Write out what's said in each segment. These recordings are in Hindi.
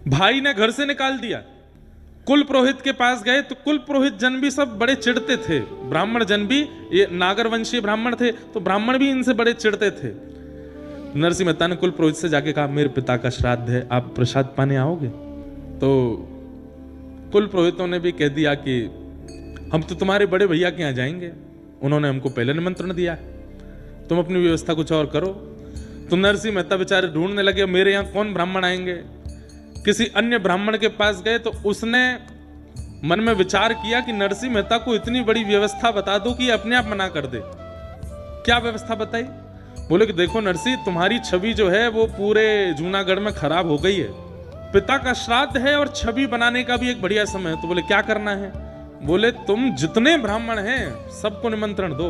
भाई ने घर से निकाल दिया। कुल पुरोहित के पास गए तो कुल पुरोहित जन भी सब बड़े चिढ़ते थे, ब्राह्मण जन भी, ये नागर वंशीय ब्राह्मण थे तो ब्राह्मण भी इनसे बड़े चिढ़ते थे। नरसिंह मेहता ने कुल पुरोहित से जाके कहा मेरे पिता का श्राद्ध है, आप प्रसाद पाने आओगे? तो कुल पुरोहितों ने भी कह दिया कि हम तो तुम्हारे बड़े भैया के यहाँ जाएंगे, उन्होंने हमको पहले निमंत्रण दिया, तुम अपनी व्यवस्था कुछ और करो। तो नरसिंह मेहता बेचारे ढूंढने लगे मेरे यहाँ कौन ब्राह्मण आएंगे। किसी अन्य ब्राह्मण के पास गए तो उसने मन में विचार किया कि नरसिंह मेहता को इतनी बड़ी व्यवस्था बता दो कि अपने आप मना कर दे। क्या व्यवस्था बताई? बोले कि देखो नरसिंह, तुम्हारी छवि जो है वो पूरे जूनागढ़ में खराब हो गई है, पिता का श्राद्ध है और छवि बनाने का भी एक बढ़िया समय है। तो बोले क्या करना है? बोले तुम जितने ब्राह्मण हैं सबको निमंत्रण दो।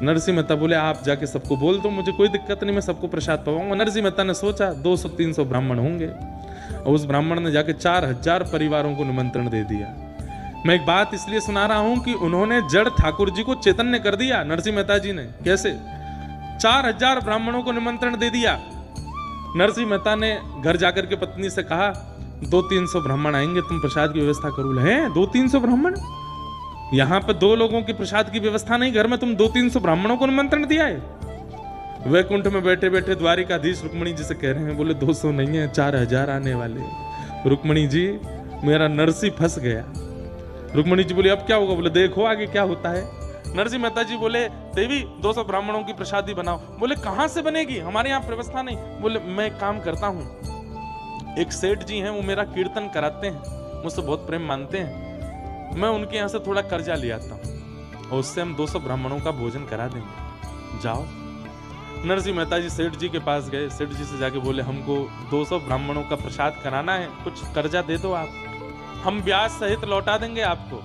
नरसिंह मेहता बोले आप जाके सबको बोल दो, मुझे कोई दिक्कत नहीं, मैं सबको प्रसाद पवाऊंगा। नरसिंह मेहता ने सोचा 200-300 ब्राह्मण होंगे और उस ब्राह्मण ने जाके 4000 परिवारों को निमंत्रण दे दिया। मैं एक बात इसलिए सुना रहा हूं कि उन्होंने जड़ ठाकुर जी को चैतन्य कर दिया नरसिंह मेहता जी ने। कैसे? 4000 ब्राह्मणों को निमंत्रण दे दिया। नरसिंह मेहता ने घर जाकर के पत्नी से कहा 200-300 ब्राह्मण आएंगे, तुम प्रसाद की व्यवस्था करो। है 200-300 ब्राह्मण? यहां पे 2 लोगों की प्रसाद की व्यवस्था नहीं, घर में तुम 200-300 ब्राह्मणों को निमंत्रण दिया है। वैकुंठ में बैठे बैठे द्वारिकाधीश रुक्मणी जी से कह रहे हैं, बोले 200 नहीं है, 4000 आने वाले। रुक्मणी जी मेरा नरसिंह फंस गया। रुक्मणी जी बोले अब क्या होगा? बोले देखो आगे क्या होता है। नरसिंह मेहता जी बोले देवी 200 ब्राह्मणों की प्रसादी बनाओ। बोले कहां से बनेगी, हमारे यहाँ व्यवस्था नहीं। बोले मैं एक काम करता हूँ, एक सेठ जी हैं वो मेरा कीर्तन कराते हैं, मुझसे बहुत प्रेम मानते हैं, मैं उनके यहाँ से थोड़ा कर्जा ले आता हूँ और उससे हम 200 ब्राह्मणों का भोजन करा देंगे, जाओ। नरसिंह मेहता जी सेठ जी के पास गए, सेठ जी से जाके बोले हमको 200 ब्राह्मणों का प्रसाद कराना है, कुछ कर्जा दे दो आप, हम ब्याज सहित लौटा देंगे आपको।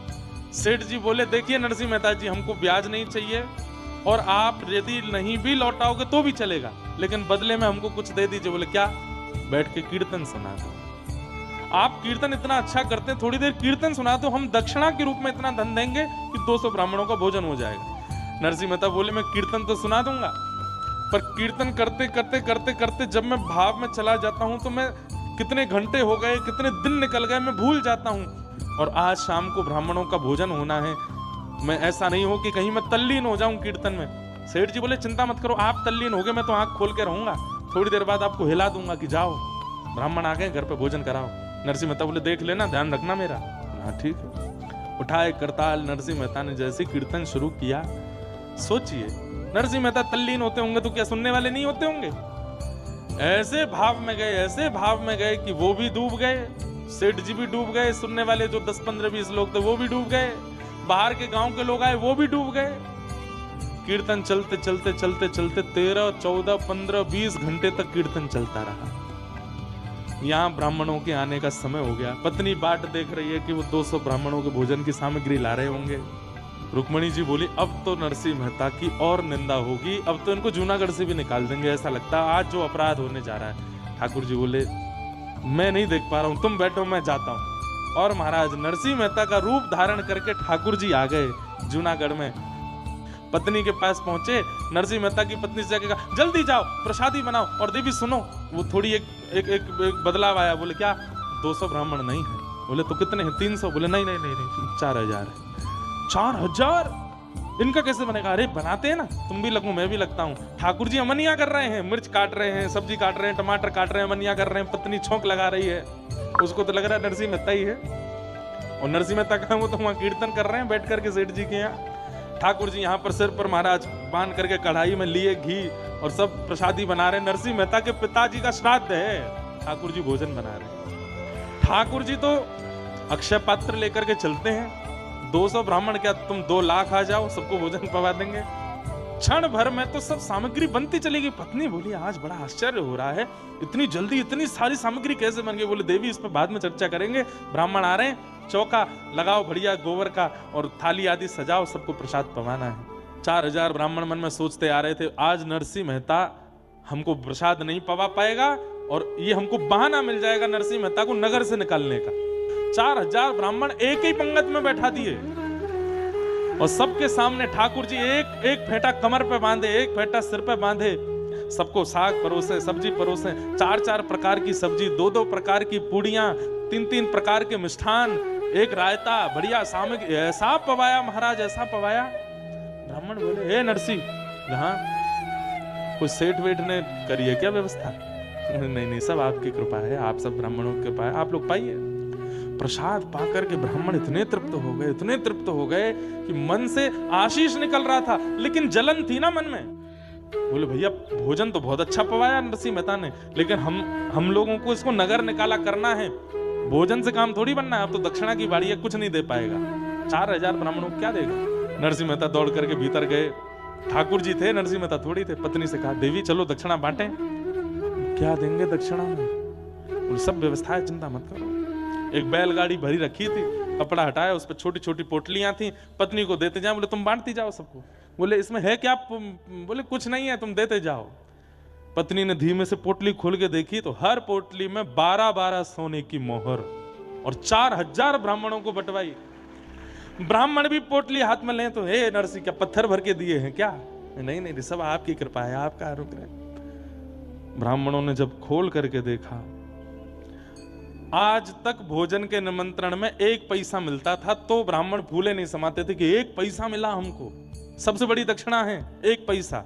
सेठ जी बोले देखिए नरसिंह मेहता जी, हमको ब्याज नहीं चाहिए और आप यदि नहीं भी लौटाओगे तो भी चलेगा, लेकिन बदले में हमको कुछ दे दीजिए। बोले क्या? बैठ के कीर्तन सुना दो। आप कीर्तन इतना अच्छा करते हैं, थोड़ी देर कीर्तन सुना दो, हम दक्षिणा के रूप में इतना धन देंगे कि 200 ब्राह्मणों का भोजन हो जाएगा। नरसिंह मेहता बोले मैं कीर्तन तो सुना दूंगा, पर कीर्तन करते करते करते करते जब मैं भाव में चला जाता हूं तो मैं कितने घंटे हो गए, कितने दिन निकल गए, मैं भूल जाता हूं। और आज शाम को ब्राह्मणों का भोजन होना है, मैं ऐसा नहीं हो कि कहीं मैं तल्लीन हो जाऊं कीर्तन में। सेठ जी बोले चिंता मत करो, आप तल्लीन हो गए, मैं तो आंख खोल के रहूंगा, थोड़ी देर बाद आपको हिला दूंगा कि जाओ ब्राह्मण आ गए, घर पे भोजन कराओ। नरसिंह मेहता बोले देख लेना, ध्यान रखना मेरा। हाँ ठीक है। उठाए करताल नरसिंह मेहता ने जैसे कीर्तन शुरू किया, सोचिए नरसिंह मेहता तल्लीन होते होंगे तो क्या सुनने वाले नहीं होते होंगे? ऐसे भाव में गए, ऐसे भाव में गए कि वो भी डूब गए, सेठ जी भी डूब गए, सुनने वाले जो 10-15-20 लोग थे वो भी डूब गए, बाहर के गांव के लोग आए वो भी डूब गए। कीर्तन चलते चलते चलते चलते 13, 14, 15, 20 घंटे तक कीर्तन चलता रहा। यहाँ ब्राह्मणों के आने का समय हो गया। पत्नी बाट देख रही है कि वो 200 ब्राह्मणों के भोजन की सामग्री ला रहे होंगे। रुक्मणी जी बोली अब तो नरसिंह मेहता की और निंदा होगी, अब तो इनको जूनागढ़ से भी निकाल देंगे, ऐसा लगता है आज जो अपराध होने जा रहा है। ठाकुर जी बोले मैं नहीं देख पा रहा हूं, तुम बैठो मैं जाता हूं। और महाराज नरसिंह मेहता का रूप धारण करके ठाकुर जी आ गए जूनागढ़ में। पत्नी के पास पहुंचे, नरसिंह मेहता की पत्नी से जाके कहा जल्दी जाओ प्रसादी बनाओ। और देवी सुनो, वो थोड़ी एक बदलाव आया। बोले क्या? 200 ब्राह्मण नहीं है। बोले तो कितने हैं? 300। बोले नहीं नहीं नहीं नहीं 4000 है। 4000 इनका कैसे बनेगा? अरे बनाते हैं ना, तुम भी लगो मैं भी लगता हूँ। ठाकुर जी अमनिया कर रहे हैं, मिर्च काट रहे हैं, सब्जी काट रहे हैं, टमाटर काट रहे हैं, अमनिया कर रहे हैं, पत्नी छौंक लगा रही है, उसको तो लग रहा है नरसिंह मेहता ही है। और नरसिंह मेहता का वो तो वहां कीर्तन कर रहे हैं बैठ करके सेठ जी के यहाँ। ठाकुर जी यहाँ पर सिर पर महाराज बांध करके कढ़ाई में लिए घी और सब प्रसादी बना रहे हैं। नरसिंह मेहता के पिताजी का श्राद्ध है, ठाकुर जी भोजन बना रहे हैं। ठाकुर जी तो अक्षय पात्र लेकर के चलते हैं। 200 ब्राह्मण क्या, तुम 2 लाख आ जाओ, सबको भोजन पवा देंगे। क्षण भर में तो सब सामग्री बनती चली गई। पत्नी बोली आज बड़ा आश्चर्य हो रहा है, इतनी जल्दी इतनी सारी सामग्री कैसे बन गई? बोले देवी इस पर बाद में चर्चा करेंगे, ब्राह्मण आ रहे हैं, चौका लगाओ बढ़िया गोबर का और थाली आदि सजाओ, सबको प्रसाद पवाना है। 4000 ब्राह्मण मन में सोचते आ रहे थे आज नरसिंह मेहता हमको प्रसाद नहीं पवा पाएगा और ये हमको बहाना मिल जाएगा नरसिंह मेहता को नगर से निकालने का। 4000 ब्राह्मण एक ही पंगत में बैठा दिए और सबके सामने ठाकुर जी एक एक फेंटा कमर पे बांधे, एक फेंटा सिर पे बांधे, सबको साग परोसे, सब्जी परोसे, 4-4 प्रकार की सब्जी, 2-2 प्रकार की पूड़ियां, 3-3 प्रकार के मिष्ठान, एक रायता, बढ़िया सामग्री, ऐसा पवाया महाराज, ऐसा पवाया। ब्राह्मण बोले, हे नरसी, हाँ कोई सेठ वेठ ने करी है क्या व्यवस्था? नहीं नहीं, सब आपकी कृपा है, आप सब ब्राह्मणों की कृपा है, आप लोग पाइए। प्रसाद पाकर के ब्राह्मण इतने तृप्त हो गए, इतने तृप्त हो गए कि मन से आशीष निकल रहा था, लेकिन जलन थी ना मन में। बोले भैया भोजन तो बहुत अच्छा पवाया नरसिंह मेहता ने, लेकिन हम लोगों को इसको नगर निकाला करना है, भोजन से काम थोड़ी बनना है। अब तो दक्षिणा की बाड़ी है, कुछ नहीं दे पाएगा, 4000 ब्राह्मणों को क्या देगा? नरसिंह मेहता दौड़ करके भीतर गए। ठाकुर जी थे, नरसिंह मेहता थोड़ी थे। पत्नी से कहा, देवी चलो दक्षिणा बांटें। क्या देंगे दक्षिणा में? सब व्यवस्था है, चिंता मत करो। एक बैलगाड़ी भरी रखी थी, कपड़ा हटाया, उस पर छोटी छोटी पोटलियां थी, पत्नी को देते जाओ। बोले तुम बांटती जाओ सबको। बोले इसमें है क्या? बोले कुछ नहीं है, तुम देते जाओ। पत्नी ने धीमे से पोटली खोल के देखी तो हर पोटली में 12-12 सोने की मोहर और 4000 ब्राह्मणों को बंटवाई। ब्राह्मण भी पोटली हाथ में लें तो हे नरसिंह क्या पत्थर भर के दिए हैं क्या? नहीं नहीं, सब आपकी कृपा है, आपका अनुग्रह। ब्राह्मणों ने जब खोल करके देखा, आज तक भोजन के निमंत्रण में 1 पैसा मिलता था तो ब्राह्मण फूले नहीं समाते थे कि 1 पैसा मिला हमको, सबसे बड़ी दक्षिणा है 1 पैसा।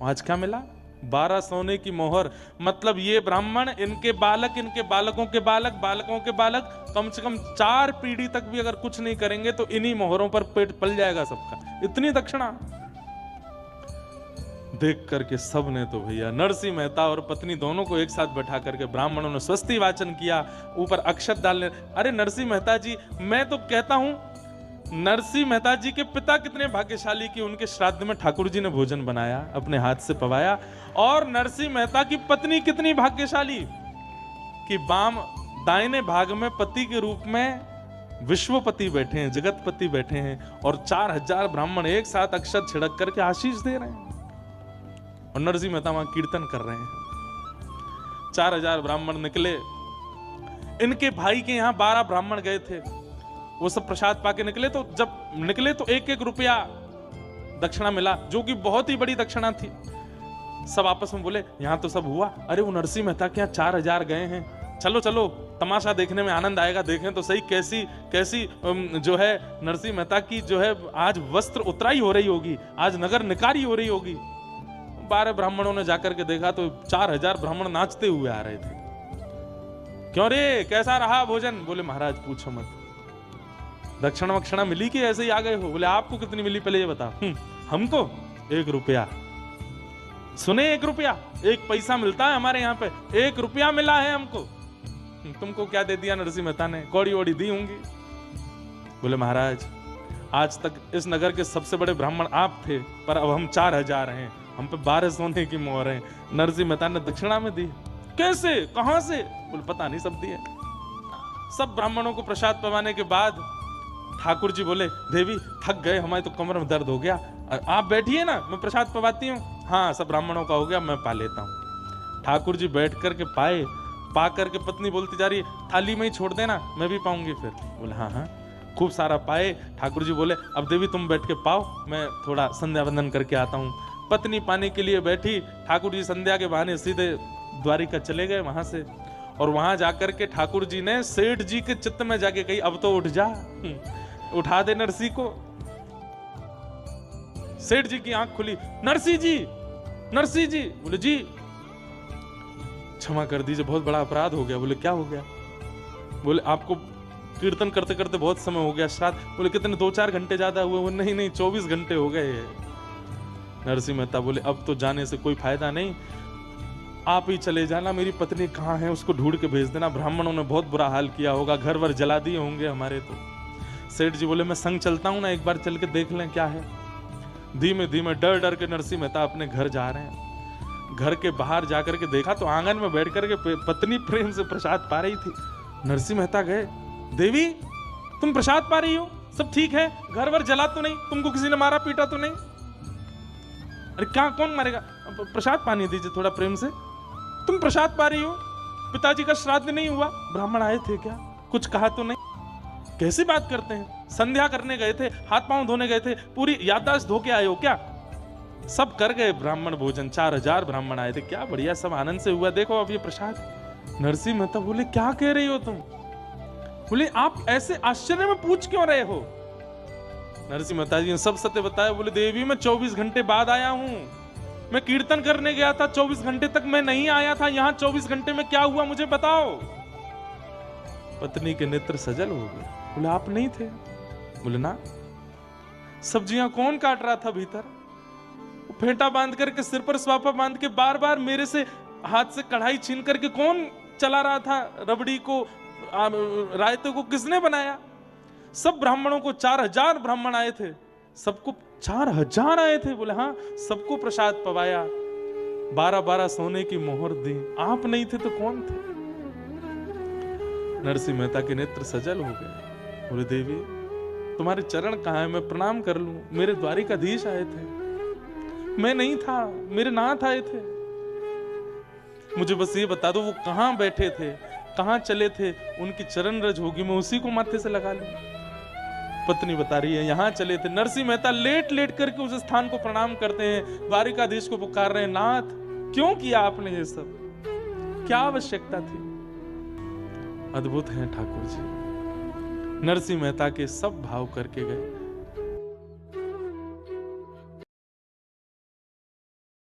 आज क्या मिला? 12 सोने की मोहर। मतलब ये ब्राह्मण, इनके बालक, इनके बालकों के बालक, बालकों के बालक, कम से कम 4 पीढ़ी तक भी अगर कुछ नहीं करेंगे तो इन्हीं मोहरों पर पेट पल जाएगा सबका। इतनी दक्षिणा देख करके सब ने तो भैया नरसिंह मेहता और पत्नी दोनों को एक साथ बैठा करके ब्राह्मणों ने स्वस्ति वाचन किया, ऊपर अक्षत डालने। अरे नरसिंह मेहता जी, मैं तो कहता हूं नरसिंह मेहता जी के पिता कितने भाग्यशाली कि उनके श्राद्ध में ठाकुर जी ने भोजन बनाया, अपने हाथ से पवाया। और नरसिंह मेहता की पत्नी कितनी भाग्यशाली कि दाहिने भाग में पति के रूप में विश्वपति बैठे हैं, जगतपति बैठे हैं, और 4000 ब्राह्मण एक साथ अक्षत छिड़क करके आशीष दे रहे हैं। और नरसिंह मेहता वहां कीर्तन कर रहे हैं। 4000 ब्राह्मण निकले। इनके भाई के यहाँ 12 ब्राह्मण गए थे, वो सब प्रसाद पाके निकले। तो जब निकले तो 1-1 रुपया दक्षिणा मिला, जो कि बहुत ही बड़ी दक्षिणा थी। सब आपस में बोले यहाँ तो सब हुआ, अरे वो नरसिंह मेहता के यहाँ 4000 गए हैं, चलो चलो तमाशा देखने में आनंद आएगा, देखें तो सही कैसी जो है नरसिंह मेहता की जो है आज वस्त्र उतराई हो रही होगी, आज नगर निकारी हो रही होगी। 12 ब्राह्मणों ने जाकर के देखा तो 4000 ब्राह्मण नाचते हुए आ रहे थे। क्यों रे, कैसा रहा भोजन? बोले महाराज पूछो मत, दक्षिणा वक्षिणा मिली कि ऐसे ही आ गए हो? बोले आपको कितनी मिली पहले ये बता। हमको 1 रुपया। सुने 1 रुपया, 1 पैसा मिलता है हमारे यहाँ पे, 1 रुपया मिला है हमको। तुमको क्या दे दिया नरसिंह मेहता ने? कौड़ी वौड़ी दी होंगी। बोले महाराज आज तक इस नगर के सबसे बड़े ब्राह्मण आप थे, पर अब हम 4000 हैं, हम पे 12 सोने की मोहर है। नरसिंह मेहता ने दक्षिणा में दी। कैसे, कहां से? बोले पता नहीं, सब दिए। सब ब्राह्मणों को प्रसाद पवाने के बाद ठाकुर जी बोले, देवी थक गए, हमारे तो कमर में दर्द हो गया, आप बैठिए ना, मैं प्रसाद पवाती हूँ। हाँ सब ब्राह्मणों का हो गया, मैं पा लेता हूँ। ठाकुर जी बैठ करके पाए, पा करके पत्नी बोलती जा रही है, थाली में ही छोड़ देना, मैं भी पाऊंगी फिर। बोले हाँ हाँ, खूब सारा पाए। ठाकुर जी बोले, अब देवी तुम बैठ के पाओ, मैं थोड़ा संध्या वंदन करके आता हूँ। पत्नी पाने के लिए बैठी, ठाकुर जी संध्या के बहाने सीधे द्वारिका चले गए वहां से। और वहां जाकर के ठाकुर जी ने सेठ जी के चित्त में जाके कही, अब तो उठ जा, उठा दे नरसिंह को। सेठ जी की आंख खुली, नरसिंह जी, नरसिंह जी। बोले जी क्षमा कर दीजिए, बहुत बड़ा अपराध हो गया। बोले क्या हो गया? बोले आपको कीर्तन करते करते बहुत समय हो गया, श्राद्ध। बोले कितने, 2-4 घंटे ज्यादा हुए? वो नहीं नहीं 24 घंटे हो गए। नरसिंह मेहता बोले अब तो जाने से कोई फायदा नहीं, आप ही चले जाना, मेरी पत्नी कहाँ है उसको ढूंढ के भेज देना, ब्राह्मणों ने बहुत बुरा हाल किया होगा, घर वर जला दिए होंगे हमारे। तो सेठ जी बोले मैं संग चलता हूं ना, एक बार चल के देख लें क्या है। धीमे धीमे डर डर के नरसिंह मेहता अपने घर जा रहे हैं। घर के बाहर जाकर के देखा तो आंगन में बैठ करके पत्नी प्रेम से प्रसाद पा रही थी। नरसिंह मेहता गए, देवी तुम प्रसाद पा रही हो, सब ठीक है, घर वर जला तो नहीं, तुमको किसी ने मारा पीटा तो नहीं? अरे क्या, कौन मारेगा, प्रसाद पानी दीजिए थोड़ा प्रेम से। तुम प्रसाद पा रही हो, पिताजी का श्राद्ध नहीं हुआ, ब्राह्मण आए थे क्या, कुछ कहा तो नहीं? कैसी बात करते हैं, संध्या करने गए थे, हाथ पांव धोने गए थे, पूरी याददाश्त धो के आए हो क्या? सब कर गए ब्राह्मण भोजन, 4000 ब्राह्मण आए थे, क्या बढ़िया, सब आनंद से हुआ। देखो अब ये प्रसाद। नरसिंह मेहता बोले क्या कह रही हो तुम? बोले आप ऐसे आश्चर्य में पूछ क्यों रहे हो? नरसिंह मेहता जी ने सब सत्य बताया। बोले देवी मैं 24 घंटे बाद आया हूं, मैं कीर्तन करने गया था, 24 घंटे तक मैं नहीं आया था, यहां 24 घंटे में क्या हुआ मुझे बताओ। पत्नी के नेत्र सजल हो गए। बोले आप नहीं थे? बोले ना। सब्जियां कौन काट रहा था भीतर? फेंटा बांध करके, सिर पर स्वापा बांध के, बार बार मेरे से हाथ से कढ़ाई छीन करके कौन चला रहा था? रबड़ी को, रायते को किसने बनाया? सब ब्राह्मणों को, 4000 ब्राह्मण आए थे, सबको 4000 आए थे। बोले हाँ, सबको प्रसाद पवाया, 12-12 सोने की मोहर दी। आप नहीं थे तो कौन थे? नरसिंह मेहता के नेत्र सजल हो गए। बोले देवी तुम्हारे चरण कहाँ है, मैं प्रणाम कर लूं? मेरे द्वारिकाधीश आए थे, मैं नहीं था, मेरे नाथ आए थे, मुझे बस ये बता दो वो कहां बैठे थे, कहां चले थे, उनकी चरण रज होगी, मैं उसी को माथे से लगा लूं। पत्नी बता रही है यहां चले थे। नरसिंह मेहता लेट लेट करके उस स्थान को प्रणाम करते हैं, द्वारिकाधीश को पुकार रहे हैं, नाथ क्यों किया आपने ये सब, क्या आवश्यकता थी? अद्भुत हैं ठाकुर जी। नरसिंह मेहता के सब भाव करके गए।